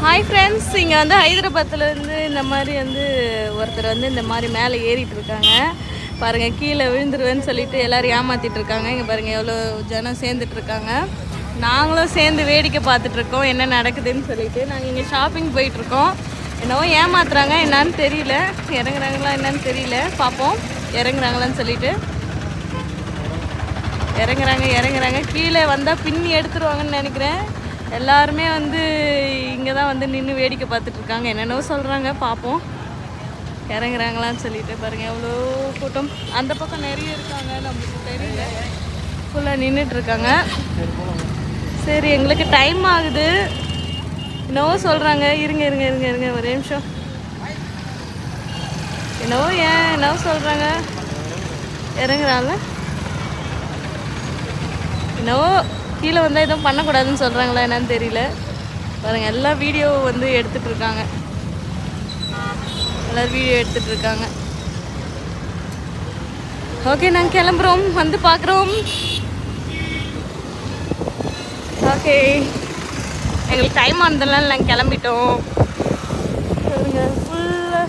Hi friends, இங்கே வந்து ஹைதராபாத்லேருந்து இந்த மாதிரி வந்து ஒருத்தர் வந்து இந்த மாதிரி மேலே ஏறிட்டு இருக்காங்க பாருங்கள். கீழே விழுந்துருவேன்னு சொல்லிட்டு எல்லோரும் ஏமாற்றிட்டு இருக்காங்க. இங்கே பாருங்கள் எவ்வளோ ஜனம் சேர்ந்துட்டு இருக்காங்க. நாங்களும் சேர்ந்து வேடிக்கை பார்த்துட்ருக்கோம் என்ன நடக்குதுன்னு சொல்லிட்டு. நாங்கள் இங்கே ஷாப்பிங் போயிட்டுருக்கோம். என்னவோ ஏமாத்துறாங்க, என்னான்னு தெரியல. இறங்குறாங்களா என்னன்னு தெரியல, பார்ப்போம். இறங்குறாங்களான்னு சொல்லிட்டு இறங்குறாங்க. கீழே வந்தால் பின்னி எடுத்துருவாங்கன்னு நினைக்கிறேன். எல்லாருமே வந்து இங்கே தான் வந்து நின்று வேடிக்கை பார்த்துட்ருக்காங்க. என்னென்னவோ சொல்கிறாங்க, பார்ப்போம். இறங்குறாங்களான்னு சொல்லிட்டு பாருங்கள் எவ்வளோ கூட்டம். அந்த பக்கம் நிறைய இருக்காங்க, நம்மளுக்கு தெரியல. ஃபுல்லாக நின்றுட்டுருக்காங்க. சரி, எங்களுக்கு டைம் ஆகுது. என்னவோ சொல்கிறாங்க. இருங்க ஒரே நிமிஷம். என்னவோ சொல்கிறாங்க. இறங்குறாங்க. என்னவோ கீழே வந்தால் எதுவும் பண்ணக்கூடாதுன்னு சொல்கிறாங்களா என்னன்னு தெரியல. பாருங்கள், எல்லாம் வீடியோ வந்து எடுத்துகிட்ருக்காங்க. எல்லோரும் வீடியோ எடுத்துகிட்ருக்காங்க. ஓகே, நாங்கள் கிளம்புறோம், வந்து பார்க்குறோம். ஓகே, எங்களுக்கு டைம் ஆனதுனால நாங்கள் கிளம்பிட்டோம். பாருங்க ஃபுல்லாக